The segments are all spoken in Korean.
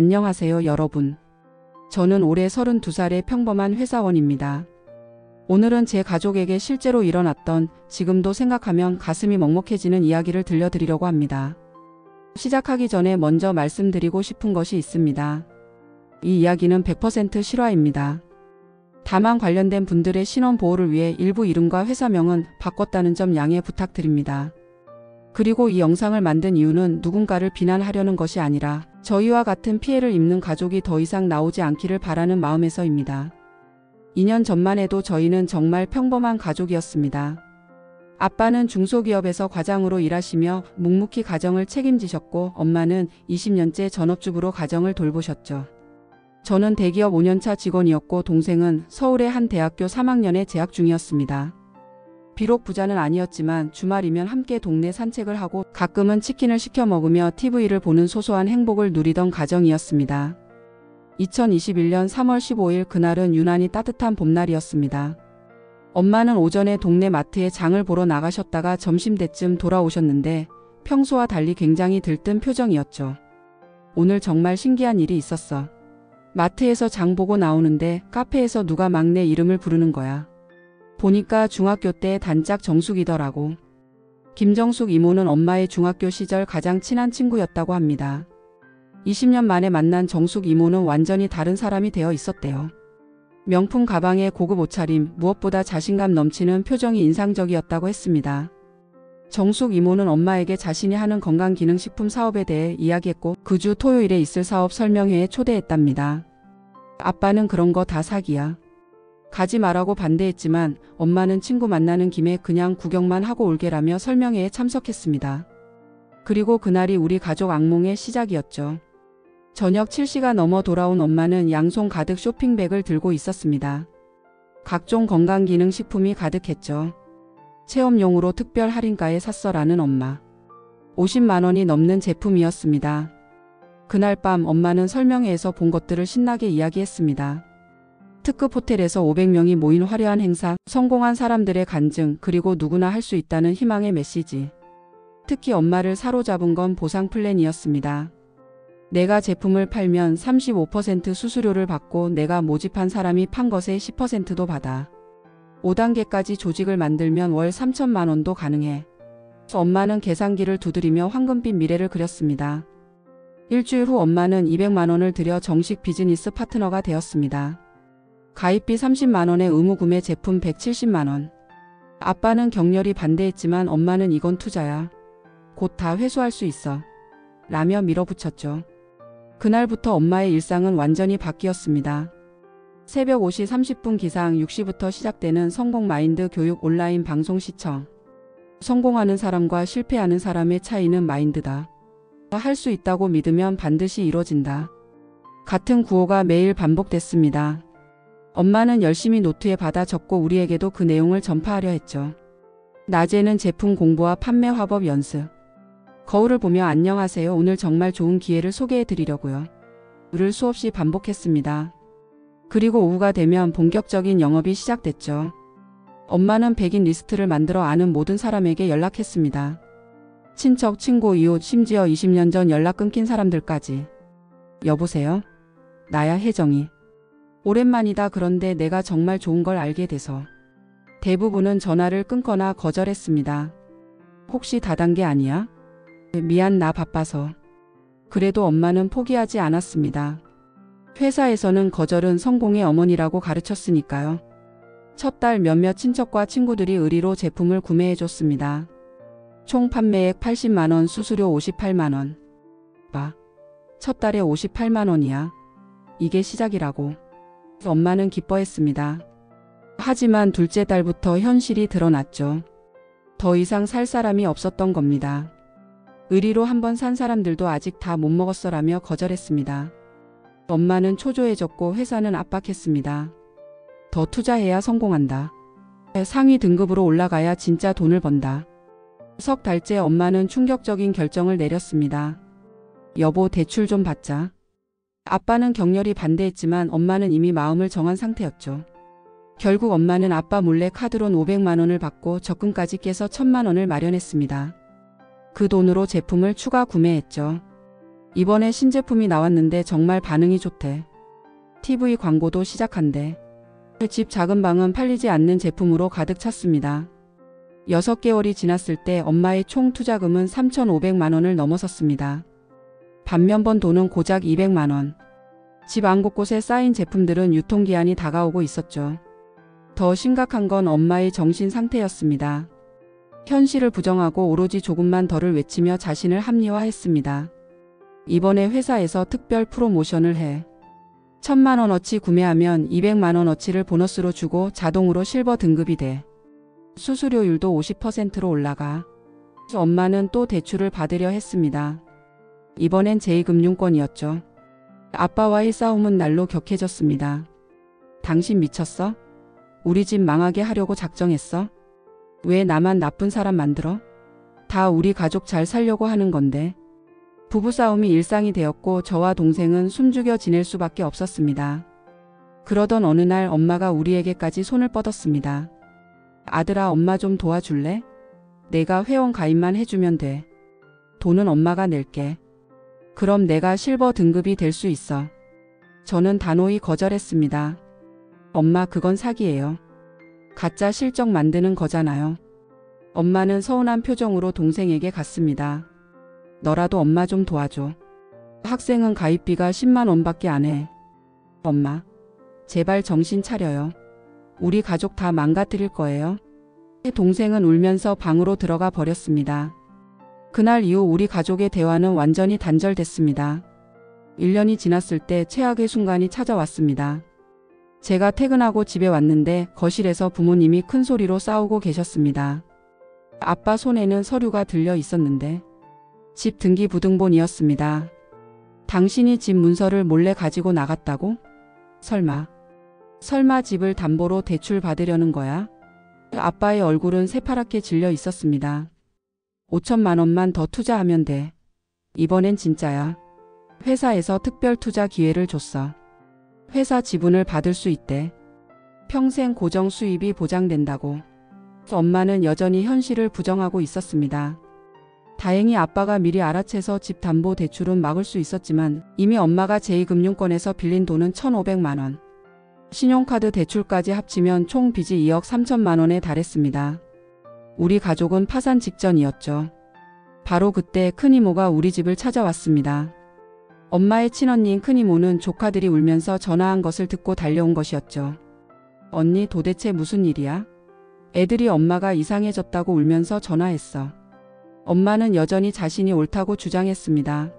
안녕하세요 여러분. 저는 올해 32살의 평범한 회사원입니다. 오늘은 제 가족에게 실제로 일어났던 지금도 생각하면 가슴이 먹먹해지는 이야기를 들려드리려고 합니다. 시작하기 전에 먼저 말씀드리고 싶은 것이 있습니다. 이 이야기는 100% 실화입니다. 다만 관련된 분들의 신원 보호를 위해 일부 이름과 회사명은 바꿨다는 점 양해 부탁드립니다. 그리고 이 영상을 만든 이유는 누군가를 비난하려는 것이 아니라 저희와 같은 피해를 입는 가족이 더 이상 나오지 않기를 바라는 마음에서입니다. 2년 전만 해도 저희는 정말 평범한 가족이었습니다. 아빠는 중소기업에서 과장으로 일하시며 묵묵히 가정을 책임지셨고 엄마는 20년째 전업주부로 가정을 돌보셨죠. 저는 대기업 5년차 직원이었고 동생은 서울의 한 대학교 3학년에 재학 중이었습니다. 비록 부자는 아니었지만 주말이면 함께 동네 산책을 하고 가끔은 치킨을 시켜 먹으며 TV를 보는 소소한 행복을 누리던 가정이었습니다. 2021년 3월 15일 그날은 유난히 따뜻한 봄날이었습니다. 엄마는 오전에 동네 마트에 장을 보러 나가셨다가 점심때쯤 돌아오셨는데 평소와 달리 굉장히 들뜬 표정이었죠. 오늘 정말 신기한 일이 있었어. 마트에서 장 보고 나오는데 카페에서 누가 막내 이름을 부르는 거야. 보니까 중학교 때 단짝 정숙이더라고. 김정숙 이모는 엄마의 중학교 시절 가장 친한 친구였다고 합니다. 20년 만에 만난 정숙 이모는 완전히 다른 사람이 되어 있었대요. 명품 가방에 고급 옷차림, 무엇보다 자신감 넘치는 표정이 인상적이었다고 했습니다. 정숙 이모는 엄마에게 자신이 하는 건강기능식품 사업에 대해 이야기했고 그 주 토요일에 있을 사업 설명회에 초대했답니다. 아빠는 그런 거 다 사기야. 가지 말라고 반대했지만 엄마는 친구 만나는 김에 그냥 구경만 하고 올게라며 설명회에 참석했습니다. 그리고 그날이 우리 가족 악몽의 시작이었죠. 저녁 7시가 넘어 돌아온 엄마는 양손 가득 쇼핑백을 들고 있었습니다. 각종 건강기능식품이 가득했죠. 체험용으로 특별 할인가에 샀어라는 엄마. 50만 원이 넘는 제품이었습니다. 그날 밤 엄마는 설명회에서 본 것들을 신나게 이야기했습니다. 특급 호텔에서 500명이 모인 화려한 행사, 성공한 사람들의 간증, 그리고 누구나 할 수 있다는 희망의 메시지. 특히 엄마를 사로잡은 건 보상 플랜이었습니다. 내가 제품을 팔면 35% 수수료를 받고 내가 모집한 사람이 판 것의 10%도 받아. 5단계까지 조직을 만들면 월 3천만 원도 가능해. 엄마는 계산기를 두드리며 황금빛 미래를 그렸습니다. 일주일 후 엄마는 200만 원을 들여 정식 비즈니스 파트너가 되었습니다. 가입비 30만 원에 의무 구매 제품 170만 원. 아빠는 격렬히 반대했지만 엄마는 이건 투자야. 곧 다 회수할 수 있어. 라며 밀어붙였죠. 그날부터 엄마의 일상은 완전히 바뀌었습니다. 새벽 5시 30분 기상 6시부터 시작되는 성공 마인드 교육 온라인 방송 시청. 성공하는 사람과 실패하는 사람의 차이는 마인드다. 할 수 있다고 믿으면 반드시 이뤄진다. 같은 구호가 매일 반복됐습니다. 엄마는 열심히 노트에 받아 적고 우리에게도 그 내용을 전파하려 했죠. 낮에는 제품 공부와 판매 화법 연습. 거울을 보며 안녕하세요. 오늘 정말 좋은 기회를 소개해 드리려고요. 를 수없이 반복했습니다. 그리고 오후가 되면 본격적인 영업이 시작됐죠. 엄마는 백인 리스트를 만들어 아는 모든 사람에게 연락했습니다. 친척, 친구, 이웃, 심지어 20년 전 연락 끊긴 사람들까지. 여보세요? 나야 혜정이. 오랜만이다. 그런데 내가 정말 좋은 걸 알게 돼서. 대부분은 전화를 끊거나 거절했습니다. 혹시 다단계 아니야? 미안, 나 바빠서. 그래도 엄마는 포기하지 않았습니다. 회사에서는 거절은 성공의 어머니라고 가르쳤으니까요. 첫 달 몇몇 친척과 친구들이 의리로 제품을 구매해줬습니다. 총 판매액 80만 원, 수수료 58만 원. 첫 달에 58만 원이야. 이게 시작이라고. 엄마는 기뻐했습니다. 하지만 둘째 달부터 현실이 드러났죠. 더 이상 살 사람이 없었던 겁니다. 의리로 한번 산 사람들도 아직 다 못 먹었어라며 거절했습니다. 엄마는 초조해졌고 회사는 압박했습니다. 더 투자해야 성공한다. 상위 등급으로 올라가야 진짜 돈을 번다. 석 달째 엄마는 충격적인 결정을 내렸습니다. 여보, 대출 좀 받자. 아빠는 격렬히 반대했지만 엄마는 이미 마음을 정한 상태였죠. 결국 엄마는 아빠 몰래 카드론 500만 원을 받고 적금까지 깨서 1000만 원을 마련했습니다. 그 돈으로 제품을 추가 구매했죠. 이번에 신제품이 나왔는데 정말 반응이 좋대. TV 광고도 시작한대. 집 작은 방은 팔리지 않는 제품으로 가득 찼습니다. 6개월이 지났을 때 엄마의 총 투자금은 3,500만 원을 넘어섰습니다. 반면 번 돈은 고작 200만 원. 집 안 곳곳에 쌓인 제품들은 유통기한이 다가오고 있었죠. 더 심각한 건 엄마의 정신 상태였습니다. 현실을 부정하고 오로지 조금만 더를 외치며 자신을 합리화했습니다. 이번에 회사에서 특별 프로모션을 해 1,000만 원어치 구매하면 200만 원어치를 보너스로 주고 자동으로 실버 등급이 돼. 수수료율도 50%로 올라가. 엄마는 또 대출을 받으려 했습니다. 이번엔 제2금융권이었죠. 아빠와의 싸움은 날로 격해졌습니다. 당신 미쳤어? 우리 집 망하게 하려고 작정했어? 왜 나만 나쁜 사람 만들어? 다 우리 가족 잘 살려고 하는 건데. 부부싸움이 일상이 되었고 저와 동생은 숨죽여 지낼 수밖에 없었습니다. 그러던 어느 날 엄마가 우리에게까지 손을 뻗었습니다. 아들아, 엄마 좀 도와줄래? 내가 회원 가입만 해주면 돼. 돈은 엄마가 낼게. 그럼 내가 실버 등급이 될 수 있어. 저는 단호히 거절했습니다. 엄마, 그건 사기예요. 가짜 실적 만드는 거잖아요. 엄마는 서운한 표정으로 동생에게 갔습니다. 너라도 엄마 좀 도와줘. 학생은 가입비가 10만 원밖에 안 해. 엄마, 제발 정신 차려요. 우리 가족 다 망가뜨릴 거예요. 동생은 울면서 방으로 들어가 버렸습니다. 그날 이후 우리 가족의 대화는 완전히 단절됐습니다. 1년이 지났을 때 최악의 순간이 찾아왔습니다. 제가 퇴근하고 집에 왔는데 거실에서 부모님이 큰 소리로 싸우고 계셨습니다. 아빠 손에는 서류가 들려 있었는데 집 등기부등본이었습니다. 당신이 집 문서를 몰래 가지고 나갔다고? 설마 집을 담보로 대출 받으려는 거야? 아빠의 얼굴은 새파랗게 질려 있었습니다. 5천만 원만 더 투자하면 돼. 이번엔 진짜야. 회사에서 특별 투자 기회를 줬어. 회사 지분을 받을 수 있대. 평생 고정 수입이 보장된다고. 엄마는 여전히 현실을 부정하고 있었습니다. 다행히 아빠가 미리 알아채서 집 담보 대출은 막을 수 있었지만 이미 엄마가 제2금융권에서 빌린 돈은 1,500만 원. 신용카드 대출까지 합치면 총 빚이 2억 3천만 원에 달했습니다. 우리 가족은 파산 직전이었죠. 바로 그때 큰이모가 우리 집을 찾아왔습니다. 엄마의 친언니인 큰이모는 조카들이 울면서 전화한 것을 듣고 달려온 것이었죠. 언니, 도대체 무슨 일이야? 애들이 엄마가 이상해졌다고 울면서 전화했어. 엄마는 여전히 자신이 옳다고 주장했습니다.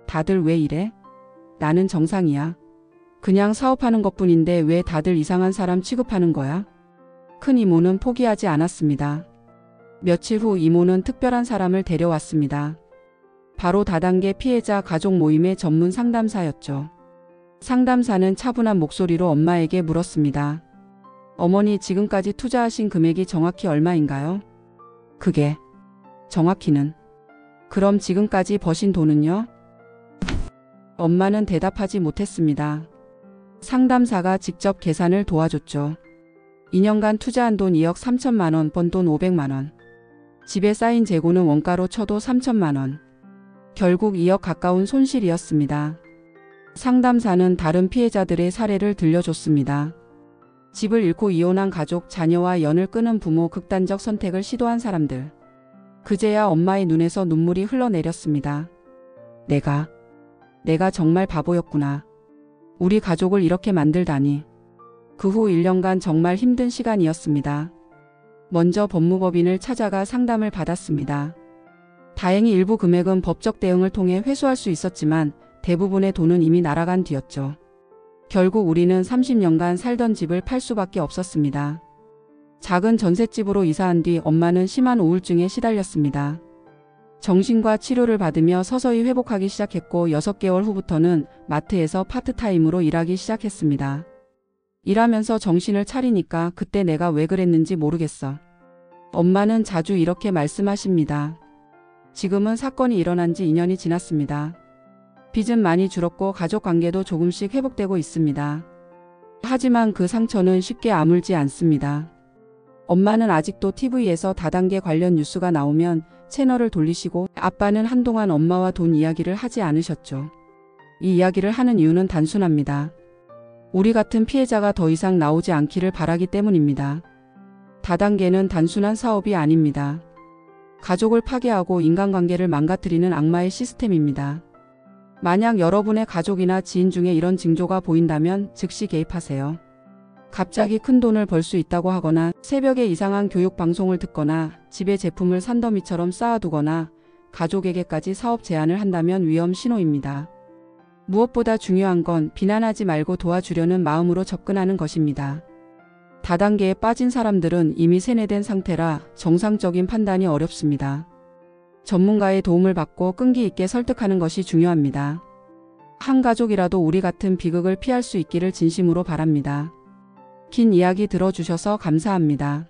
다들 왜 이래? 나는 정상이야. 그냥 사업하는 것뿐인데 왜 다들 이상한 사람 취급하는 거야? 큰 이모는 포기하지 않았습니다. 며칠 후 이모는 특별한 사람을 데려왔습니다. 바로 다단계 피해자 가족 모임의 전문 상담사였죠. 상담사는 차분한 목소리로 엄마에게 물었습니다. 어머니, 지금까지 투자하신 금액이 정확히 얼마인가요? 그게 정확히는. 그럼 지금까지 버신 돈은요? 엄마는 대답하지 못했습니다. 상담사가 직접 계산을 도와줬죠. 2년간 투자한 돈 2억 3천만 원, 번 돈 500만 원. 집에 쌓인 재고는 원가로 쳐도 3천만 원. 결국 2억 가까운 손실이었습니다. 상담사는 다른 피해자들의 사례를 들려줬습니다. 집을 잃고 이혼한 가족, 자녀와 연을 끊은 부모, 극단적 선택을 시도한 사람들. 그제야 엄마의 눈에서 눈물이 흘러내렸습니다. 내가 정말 바보였구나. 우리 가족을 이렇게 만들다니. 그 후 1년간 정말 힘든 시간이었습니다. 먼저 법무법인을 찾아가 상담을 받았습니다. 다행히 일부 금액은 법적 대응을 통해 회수할 수 있었지만 대부분의 돈은 이미 날아간 뒤였죠. 결국 우리는 30년간 살던 집을 팔 수밖에 없었습니다. 작은 전셋집으로 이사한 뒤 엄마는 심한 우울증에 시달렸습니다. 정신과 치료를 받으며 서서히 회복하기 시작했고 6개월 후부터는 마트에서 파트타임으로 일하기 시작했습니다. 일하면서 정신을 차리니까 그때 내가 왜 그랬는지 모르겠어. 엄마는 자주 이렇게 말씀하십니다. 지금은 사건이 일어난 지 2년이 지났습니다. 빚은 많이 줄었고 가족 관계도 조금씩 회복되고 있습니다. 하지만 그 상처는 쉽게 아물지 않습니다. 엄마는 아직도 TV에서 다단계 관련 뉴스가 나오면 채널을 돌리시고 아빠는 한동안 엄마와 돈 이야기를 하지 않으셨죠. 이 이야기를 하는 이유는 단순합니다. 우리 같은 피해자가 더 이상 나오지 않기를 바라기 때문입니다. 다단계는 단순한 사업이 아닙니다. 가족을 파괴하고 인간관계를 망가뜨리는 악마의 시스템입니다. 만약 여러분의 가족이나 지인 중에 이런 징조가 보인다면 즉시 개입하세요. 갑자기 큰 돈을 벌 수 있다고 하거나 새벽에 이상한 교육 방송을 듣거나 집에 제품을 산더미처럼 쌓아두거나 가족에게까지 사업 제안을 한다면 위험 신호입니다. 무엇보다 중요한 건 비난하지 말고 도와주려는 마음으로 접근하는 것입니다. 다단계에 빠진 사람들은 이미 세뇌된 상태라 정상적인 판단이 어렵습니다. 전문가의 도움을 받고 끈기 있게 설득하는 것이 중요합니다. 한 가족이라도 우리 같은 비극을 피할 수 있기를 진심으로 바랍니다. 긴 이야기 들어주셔서 감사합니다.